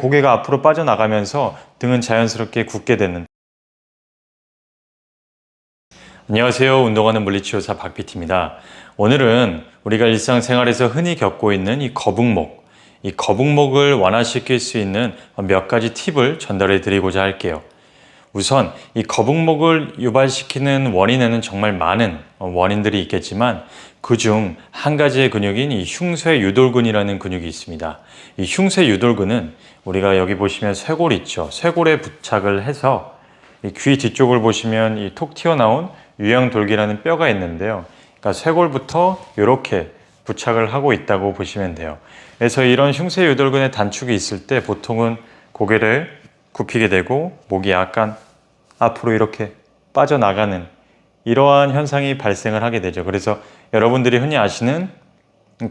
고개가 앞으로 빠져나가면서 등은 자연스럽게 굳게 되는. 안녕하세요. 운동하는 물리치료사 박PT입니다. 오늘은 우리가 일상생활에서 흔히 겪고 있는 이 거북목을 완화시킬 수 있는 몇 가지 팁을 전달해 드리고자 할게요. 우선 이 거북목을 유발시키는 원인에는 정말 많은 원인들이 있겠지만 그중 한 가지의 근육인 이 흉쇄유돌근이라는 근육이 있습니다. 이 흉쇄유돌근은 우리가 여기 보시면 쇄골 있죠. 쇄골에 부착을 해서 이 귀 뒤쪽을 보시면 이 톡 튀어나온 유양돌기라는 뼈가 있는데요. 그러니까 쇄골부터 이렇게 부착을 하고 있다고 보시면 돼요. 그래서 이런 흉쇄유돌근의 단축이 있을 때 보통은 고개를 굽히게 되고 목이 약간 앞으로 이렇게 빠져나가는 이러한 현상이 발생을 하게 되죠. 그래서 여러분들이 흔히 아시는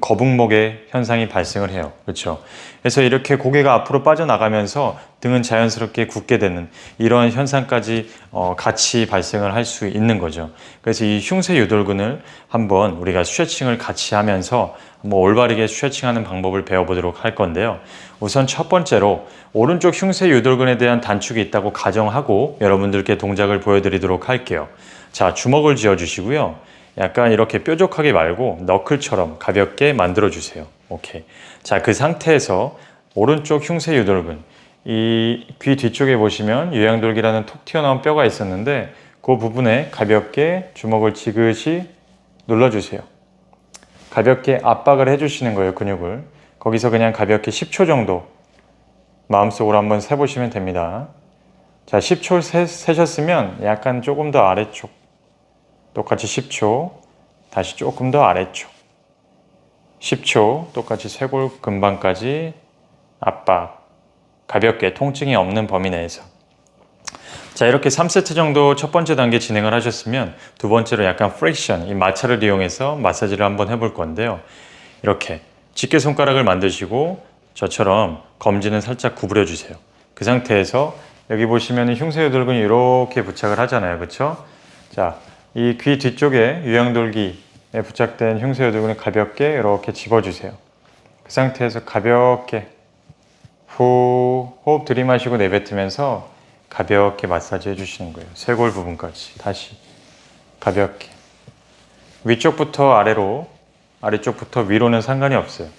거북목의 현상이 발생을 해요. 그렇죠? 그래서 이렇게 고개가 앞으로 빠져나가면서 등은 자연스럽게 굳게 되는 이러한 현상까지 같이 발생을 할 수 있는 거죠. 그래서 이 흉쇄유돌근을 한번 우리가 스트레칭을 같이 하면서 올바르게 스트레칭하는 방법을 배워보도록 할 건데요. 우선 첫 번째로 오른쪽 흉쇄유돌근에 대한 단축이 있다고 가정하고 여러분들께 동작을 보여드리도록 할게요. 자, 주먹을 쥐어주시고요. 약간 이렇게 뾰족하게 말고 너클처럼 가볍게 만들어 주세요. 오케이. 자, 그 상태에서 오른쪽 흉쇄유돌근, 이 귀 뒤쪽에 보시면 유양돌기라는 톡 튀어나온 뼈가 있었는데 그 부분에 가볍게 주먹을 지그시 눌러주세요. 가볍게 압박을 해주시는 거예요, 근육을. 거기서 그냥 가볍게 10초 정도 마음속으로 한번 세보시면 됩니다. 자, 10초 세셨으면 약간 조금 더 아래쪽, 똑같이 10초, 다시 조금 더 아래쪽, 10초, 똑같이 쇄골 근방까지 압박, 가볍게 통증이 없는 범위 내에서. 자, 이렇게 3세트 정도 첫 번째 단계 진행을 하셨으면 두 번째로 약간 프릭션, 이 마찰을 이용해서 마사지를 한번 해볼 건데요. 이렇게 집게손가락을 만드시고 저처럼 검지는 살짝 구부려 주세요. 그 상태에서 여기 보시면 흉쇄유돌근이 이렇게 부착을 하잖아요. 그렇죠? 자, 이 귀 뒤쪽에 유양돌기에 부착된 흉쇄유돌근을 가볍게 이렇게 집어주세요. 그 상태에서 가볍게 후 호흡 들이마시고 내뱉으면서 가볍게 마사지 해주시는 거예요. 쇄골 부분까지 다시 가볍게 위쪽부터 아래로, 아래쪽부터 위로는 상관이 없어요.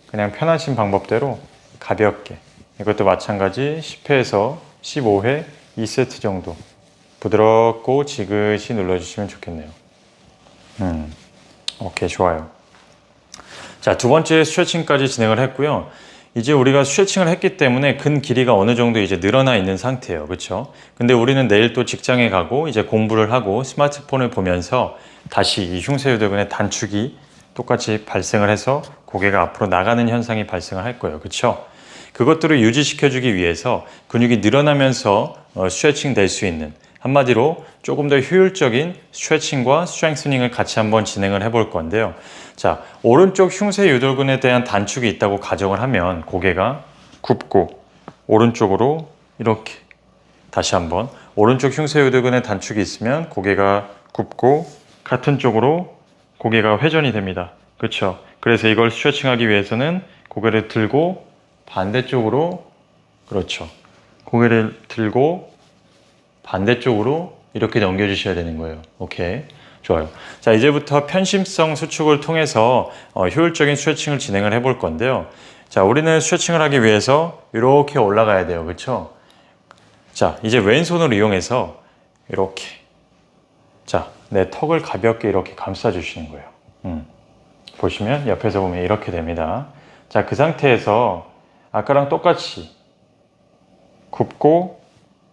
그냥 편하신 방법대로 가볍게. 이것도 마찬가지 10회에서 15회 2세트 정도 부드럽고 지그시 눌러주시면 좋겠네요. 오케이, 좋아요. 자, 두 번째 스트레칭까지 진행을 했고요. 이제 우리가 스트레칭을 했기 때문에 근 길이가 어느 정도 이제 늘어나 있는 상태예요. 그렇죠? 근데 우리는 내일 또 직장에 가고 이제 공부를 하고 스마트폰을 보면서 다시 이 흉쇄유돌근의 단축이 똑같이 발생을 해서 고개가 앞으로 나가는 현상이 발생을 할 거예요. 그렇죠? 그것들을 유지시켜주기 위해서 근육이 늘어나면서 스트레칭 될 수 있는, 한마디로 조금 더 효율적인 스트레칭과 스트렝스닝을 같이 한번 진행을 해볼 건데요. 자, 오른쪽 흉쇄유돌근에 대한 단축이 있다고 가정을 하면 고개가 굽고 오른쪽으로 이렇게 다시 한번 오른쪽 흉쇄유돌근에 단축이 있으면 고개가 굽고 같은 쪽으로 고개가 회전이 됩니다. 그렇죠? 그래서 이걸 스트레칭하기 위해서는 고개를 들고 반대쪽으로, 그렇죠, 고개를 들고 반대쪽으로 이렇게 넘겨주셔야 되는 거예요. 오케이, 좋아요. 자, 이제부터 편심성 수축을 통해서 효율적인 스트레칭을 진행을 해볼 건데요. 자, 우리는 스트레칭을 하기 위해서 이렇게 올라가야 돼요. 그렇죠? 자, 이제 왼손을 이용해서 이렇게, 자, 내 턱을 가볍게 이렇게 감싸 주시는 거예요. 보시면 옆에서 보면 이렇게 됩니다. 자, 그 상태에서 아까랑 똑같이 굽고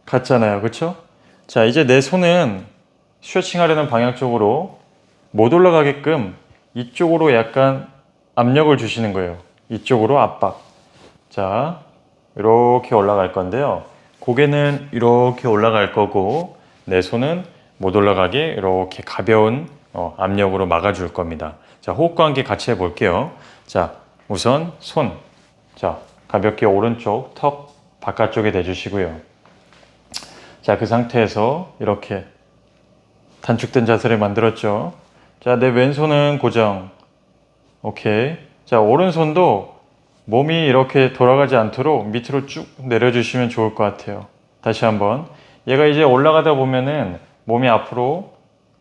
갔잖아요. 그렇죠? 자, 이제 내 손은 스트레칭 하려는 방향 쪽으로 못 올라가게끔 이쪽으로 약간 압력을 주시는 거예요. 이쪽으로 압박. 자, 이렇게 올라갈 건데요. 고개는 이렇게 올라갈 거고 내 손은 못 올라가게 이렇게 가벼운 압력으로 막아줄 겁니다. 자, 호흡과 함께 같이 해볼게요. 자, 우선 손. 자, 가볍게 오른쪽 턱 바깥쪽에 대주시고요. 자, 그 상태에서 이렇게 단축된 자세를 만들었죠. 자, 내 왼손은 고정. 오케이. 자, 오른손도 몸이 이렇게 돌아가지 않도록 밑으로 쭉 내려주시면 좋을 것 같아요. 다시 한번. 얘가 이제 올라가다 보면은 몸이 앞으로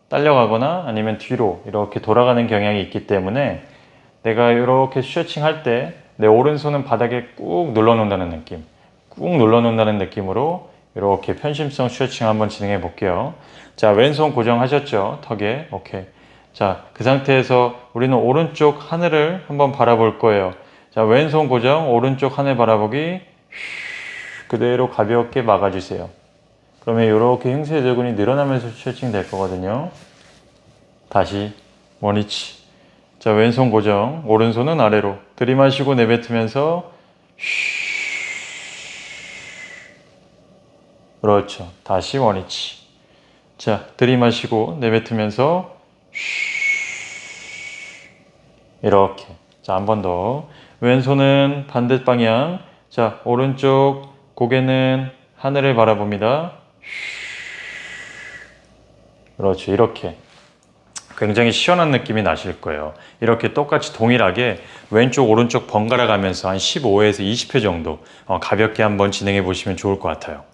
딸려가거나 아니면 뒤로 이렇게 돌아가는 경향이 있기 때문에 내가 이렇게 스트레칭 할 때 내 오른손은 바닥에 꾹 눌러 놓는다는 느낌, 꾹 눌러 놓는다는 느낌으로 이렇게 편심성 스트레칭 한번 진행해 볼게요. 자, 왼손 고정하셨죠? 턱에. 오케이. 자, 그 상태에서 우리는 오른쪽 하늘을 한번 바라볼 거예요. 자, 왼손 고정, 오른쪽 하늘 바라보기. 그대로 가볍게 막아주세요. 그러면 이렇게 흉쇄절근이 늘어나면서 스트레칭 될 거거든요. 다시 원위치. 자, 왼손 고정, 오른손은 아래로 들이마시고 내뱉으면서 그렇죠. 다시 원위치. 자, 들이마시고 내뱉으면서 이렇게. 자, 한 번 더. 왼손은 반대 방향. 자, 오른쪽 고개는 하늘을 바라봅니다. 그렇죠. 이렇게. 굉장히 시원한 느낌이 나실 거예요. 이렇게 똑같이 동일하게 왼쪽 오른쪽 번갈아 가면서 한 15회에서 20회 정도 가볍게 한번 진행해 보시면 좋을 것 같아요.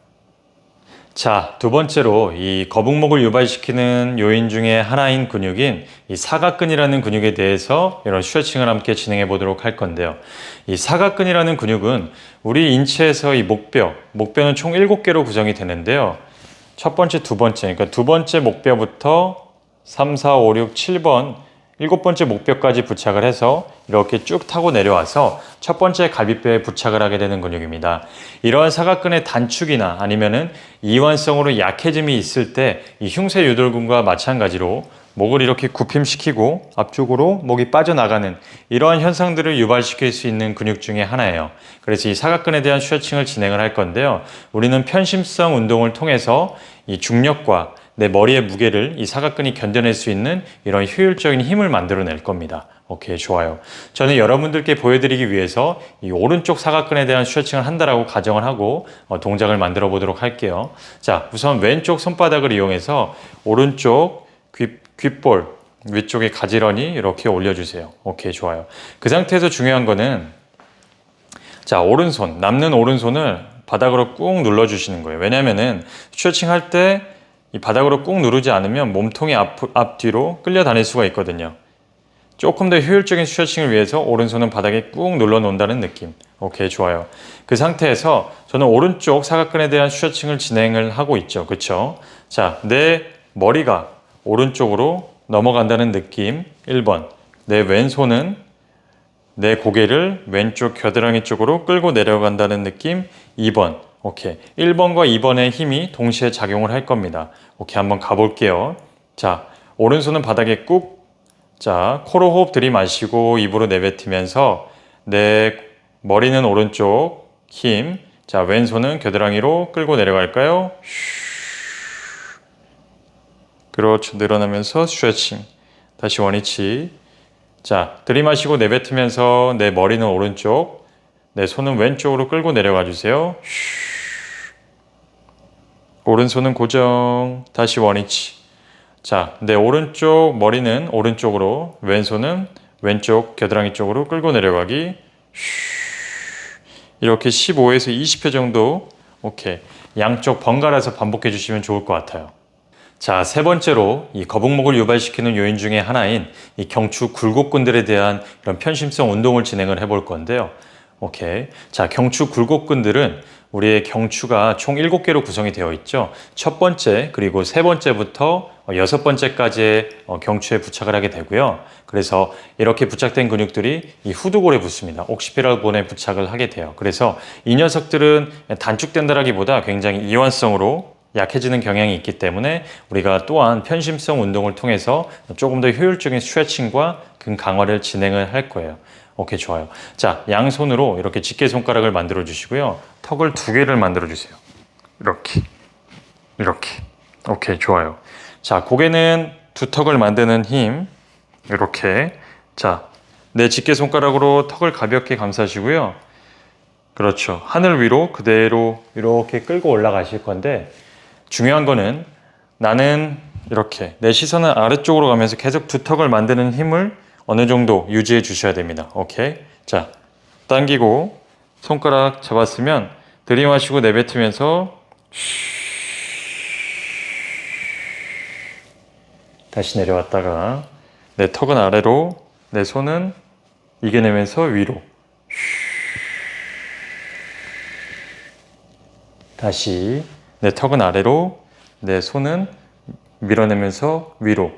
자, 두 번째로 이 거북목을 유발시키는 요인 중에 하나인 근육인 이 사각근이라는 근육에 대해서 이런 스트레칭을 함께 진행해 보도록 할 건데요. 이 사각근이라는 근육은 우리 인체에서 이 목뼈는 총 7개로 구성이 되는데요. 첫 번째, 두 번째, 그러니까 두 번째 목뼈부터 3, 4, 5, 6, 7번 7번째 목뼈까지 부착을 해서 이렇게 쭉 타고 내려와서 첫 번째 갈비뼈에 부착을 하게 되는 근육입니다. 이러한 사각근의 단축이나 아니면은 이완성으로 약해짐이 있을 때 이 흉쇄유돌근과 마찬가지로 목을 이렇게 굽힘시키고 앞쪽으로 목이 빠져나가는 이러한 현상들을 유발시킬 수 있는 근육 중에 하나예요. 그래서 이 사각근에 대한 스트레칭을 진행을 할 건데요. 우리는 편심성 운동을 통해서 이 중력과 내 머리의 무게를 이 사각근이 견뎌낼 수 있는 이런 효율적인 힘을 만들어낼 겁니다. 오케이, 좋아요. 저는 여러분들께 보여드리기 위해서 이 오른쪽 사각근에 대한 스트레칭을 한다라고 가정을 하고 동작을 만들어 보도록 할게요. 자, 우선 왼쪽 손바닥을 이용해서 오른쪽 귓볼 위쪽에 가지런히 이렇게 올려주세요. 오케이, 좋아요. 그 상태에서 중요한 거는 자, 오른손, 남는 오른손을 바닥으로 꾹 눌러주시는 거예요. 왜냐면은 스트레칭 할 때 이 바닥으로 꾹 누르지 않으면 몸통이 앞뒤로 끌려다닐 수가 있거든요. 조금 더 효율적인 스트레칭을 위해서 오른손은 바닥에 꾹 눌러 놓는다는 느낌. 오케이, 좋아요. 그 상태에서 저는 오른쪽 사각근에 대한 스트레칭을 진행을 하고 있죠. 그쵸? 자, 내 머리가 오른쪽으로 넘어간다는 느낌 1번. 내 왼손은 내 고개를 왼쪽 겨드랑이 쪽으로 끌고 내려간다는 느낌 2번. 오케이. 1번과 2번의 힘이 동시에 작용을 할 겁니다. 오케이, 한번 가볼게요. 자, 오른손은 바닥에 꾹. 자, 코로 호흡 들이마시고 입으로 내뱉으면서 내 머리는 오른쪽 힘. 자, 왼손은 겨드랑이로 끌고 내려갈까요? 그렇죠. 늘어나면서 스트레칭. 다시 원위치. 자, 들이마시고 내뱉으면서 내 머리는 오른쪽, 내 손은 왼쪽으로 끌고 내려가 주세요. 오른손은 고정. 다시 원위치. 자, 내 오른쪽 머리는 오른쪽으로, 왼손은 왼쪽 겨드랑이 쪽으로 끌고 내려가기. 이렇게 15에서 20회 정도. 오케이. 양쪽 번갈아서 반복해 주시면 좋을 것 같아요. 자, 세 번째로 이 거북목을 유발시키는 요인 중에 하나인 이 경추 굴곡근들에 대한 이런 편심성 운동을 진행을 해볼 건데요. 오케이. 자, 경추 굴곡근들은 우리의 경추가 총 7개로 구성이 되어 있죠. 첫 번째, 그리고 세 번째부터 여섯 번째까지의 경추에 부착을 하게 되고요. 그래서 이렇게 부착된 근육들이 이 후두골에 붙습니다. 옥시피럴 본에 부착을 하게 돼요. 그래서 이 녀석들은 단축된다라기보다 굉장히 이완성으로 약해지는 경향이 있기 때문에 우리가 또한 편심성 운동을 통해서 조금 더 효율적인 스트레칭과 근 강화를 진행을 할 거예요. 오케이, 좋아요. 자, 양손으로 이렇게 집게손가락을 만들어 주시고요. 턱을 2개를 만들어 주세요. 이렇게. 오케이, 좋아요. 자, 고개는 두 턱을 만드는 힘. 이렇게. 자, 내 집게손가락으로 턱을 가볍게 감싸시고요. 그렇죠. 하늘 위로 그대로 이렇게 끌고 올라가실 건데 중요한 거는 나는 이렇게 내 시선은 아래쪽으로 가면서 계속 두 턱을 만드는 힘을 어느 정도 유지해 주셔야 됩니다. 오케이. 자, 당기고 손가락 잡았으면 들이마시고 내뱉으면서 다시 내려왔다가 내 턱은 아래로, 내 손은 이겨내면서 위로. 다시 내 턱은 아래로, 내 손은 밀어내면서 위로.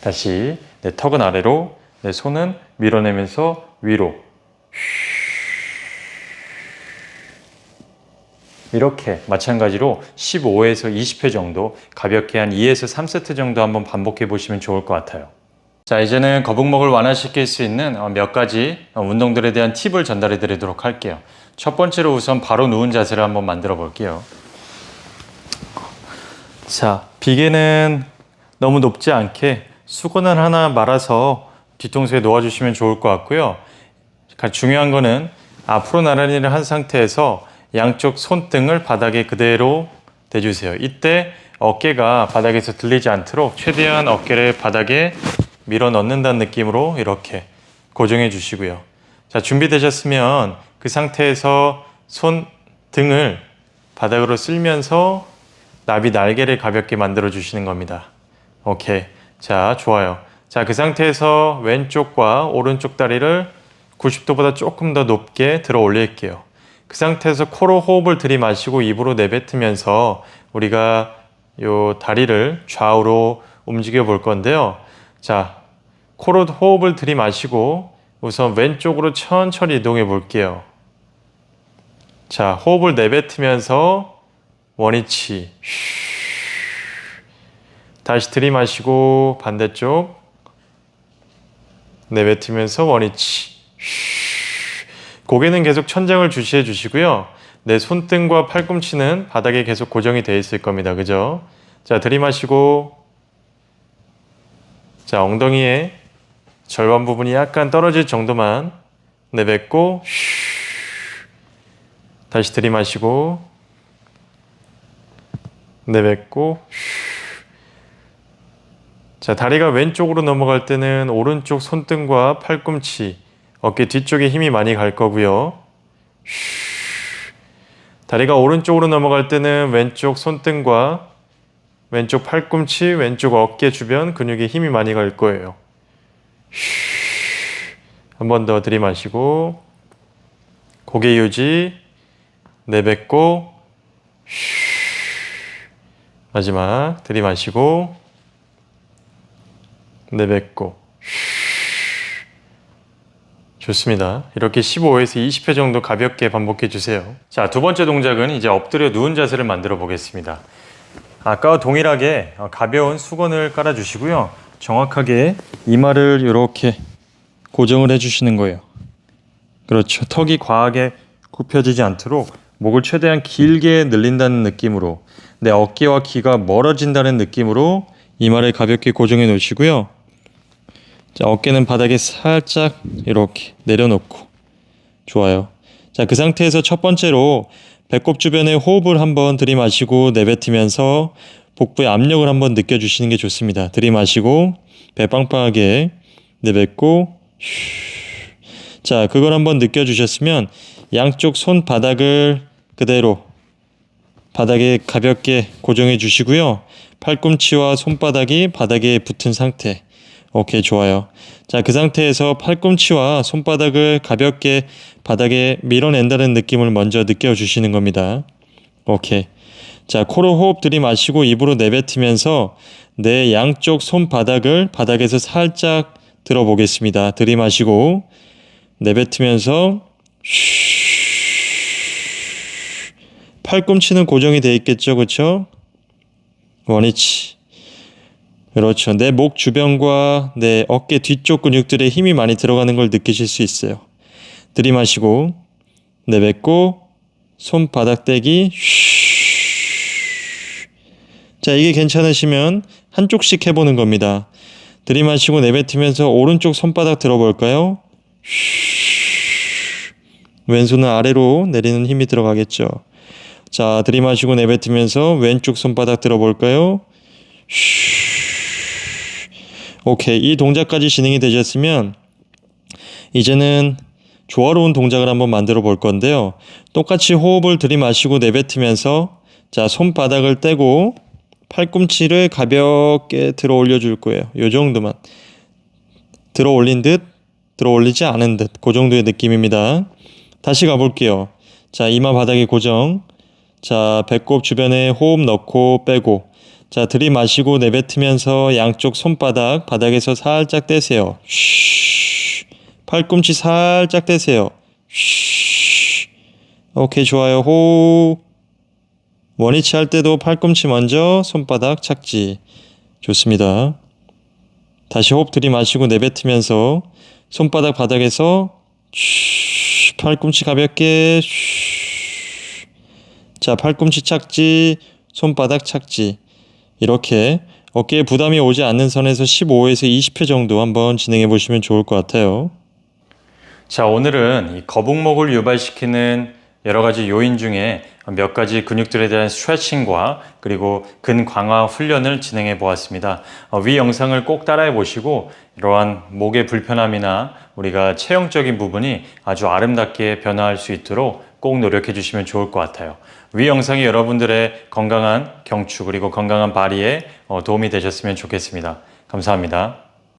다시 내 턱은 아래로, 내 손은 밀어내면서 위로. 이렇게 마찬가지로 15에서 20회 정도 가볍게 한 2에서 3세트 정도 한번 반복해 보시면 좋을 것 같아요. 자, 이제는 거북목을 완화시킬 수 있는 몇 가지 운동들에 대한 팁을 전달해 드리도록 할게요. 첫 번째로 우선 바로 누운 자세를 한번 만들어 볼게요. 자, 비계는 너무 높지 않게 수건을 하나 말아서 뒤통수에 놓아주시면 좋을 것 같고요. 중요한 거는 앞으로 나란히를 한 상태에서 양쪽 손등을 바닥에 그대로 대주세요. 이때 어깨가 바닥에서 들리지 않도록 최대한 어깨를 바닥에 밀어 넣는다는 느낌으로 이렇게 고정해 주시고요. 자, 준비되셨으면 그 상태에서 손등을 바닥으로 쓸면서 나비 날개를 가볍게 만들어 주시는 겁니다. 오케이. 자, 좋아요. 자, 그 상태에서 왼쪽과 오른쪽 다리를 90도보다 조금 더 높게 들어 올릴게요. 그 상태에서 코로 호흡을 들이마시고 입으로 내뱉으면서 우리가 요 다리를 좌우로 움직여 볼 건데요. 자, 코로 호흡을 들이마시고 우선 왼쪽으로 천천히 이동해 볼게요. 자, 호흡을 내뱉으면서 원위치. 다시 들이마시고 반대쪽 내뱉으면서 원위치. 고개는 계속 천장을 주시해 주시고요. 내 손등과 팔꿈치는 바닥에 계속 고정이 되어 있을 겁니다. 그죠? 자, 들이마시고, 자, 엉덩이에 절반 부분이 약간 떨어질 정도만 내뱉고, 다시 들이마시고, 내뱉고, 자, 다리가 왼쪽으로 넘어갈 때는 오른쪽 손등과 팔꿈치, 어깨 뒤쪽에 힘이 많이 갈 거고요. 다리가 오른쪽으로 넘어갈 때는 왼쪽 손등과 왼쪽 팔꿈치, 왼쪽 어깨 주변 근육에 힘이 많이 갈 거예요. 한 번 더 들이마시고 고개 유지, 내뱉고 마지막 들이마시고 내뱉고. 좋습니다. 이렇게 15에서 20회 정도 가볍게 반복해 주세요. 자, 두 번째 동작은 이제 엎드려 누운 자세를 만들어 보겠습니다. 아까와 동일하게 가벼운 수건을 깔아 주시고요. 정확하게 이마를 이렇게 고정을 해 주시는 거예요. 그렇죠. 턱이 과하게 굽혀지지 않도록 목을 최대한 길게 늘린다는 느낌으로, 내 어깨와 귀가 멀어진다는 느낌으로 이마를 가볍게 고정해 놓으시고요. 자, 어깨는 바닥에 살짝 이렇게 내려놓고. 좋아요. 자, 그 상태에서 첫 번째로 배꼽 주변에 호흡을 한번 들이마시고 내뱉으면서 복부의 압력을 한번 느껴주시는 게 좋습니다. 들이마시고 배 빵빵하게 내뱉고 자, 그걸 한번 느껴주셨으면 양쪽 손바닥을 그대로 바닥에 가볍게 고정해 주시고요. 팔꿈치와 손바닥이 바닥에 붙은 상태. 오케이, 좋아요. 자, 그 상태에서 팔꿈치와 손바닥을 가볍게 바닥에 밀어낸다는 느낌을 먼저 느껴주시는 겁니다. 오케이. 자, 코로 호흡 들이마시고 입으로 내뱉으면서 내 양쪽 손바닥을 바닥에서 살짝 들어보겠습니다. 들이마시고 내뱉으면서 팔꿈치는 고정이 되어 있겠죠, 그렇죠? 원위치. 그렇죠. 내 목 주변과 내 어깨 뒤쪽 근육들에 힘이 많이 들어가는 걸 느끼실 수 있어요. 들이마시고 내뱉고 손바닥 대기. 자, 이게 괜찮으시면 한쪽씩 해보는 겁니다. 들이마시고 내뱉으면서 오른쪽 손바닥 들어볼까요? 왼손은 아래로 내리는 힘이 들어가겠죠. 자, 들이마시고 내뱉으면서 왼쪽 손바닥 들어볼까요? 오케이. 이 동작까지 진행이 되셨으면 이제는 조화로운 동작을 한번 만들어 볼 건데요. 똑같이 호흡을 들이마시고 내뱉으면서 자, 손바닥을 떼고 팔꿈치를 가볍게 들어 올려 줄 거예요. 요 정도만. 들어 올린 듯, 들어 올리지 않은 듯. 그 정도의 느낌입니다. 다시 가볼게요. 자, 이마 바닥에 고정. 자, 배꼽 주변에 호흡 넣고 빼고. 자, 들이마시고 내뱉으면서 양쪽 손바닥 바닥에서 살짝 떼세요. 쉬. 팔꿈치 살짝 떼세요. 쉬. 오케이, 좋아요. 호흡. 원위치 할 때도 팔꿈치 먼저, 손바닥 착지. 좋습니다. 다시 호흡 들이마시고 내뱉으면서 손바닥 바닥에서 쉬. 팔꿈치 가볍게 쉬. 자, 팔꿈치 착지, 손바닥 착지. 이렇게 어깨에 부담이 오지 않는 선에서 15에서 20회 정도 한번 진행해 보시면 좋을 것 같아요. 자, 오늘은 이 거북목을 유발시키는 여러 가지 요인 중에 몇 가지 근육들에 대한 스트레칭과 그리고 근 강화 훈련을 진행해 보았습니다. 위 영상을 꼭 따라해 보시고 이러한 목의 불편함이나 우리가 체형적인 부분이 아주 아름답게 변화할 수 있도록 꼭 노력해 주시면 좋을 것 같아요. 위 영상이 여러분들의 건강한 경추 그리고 건강한 발휘에 도움이 되셨으면 좋겠습니다. 감사합니다.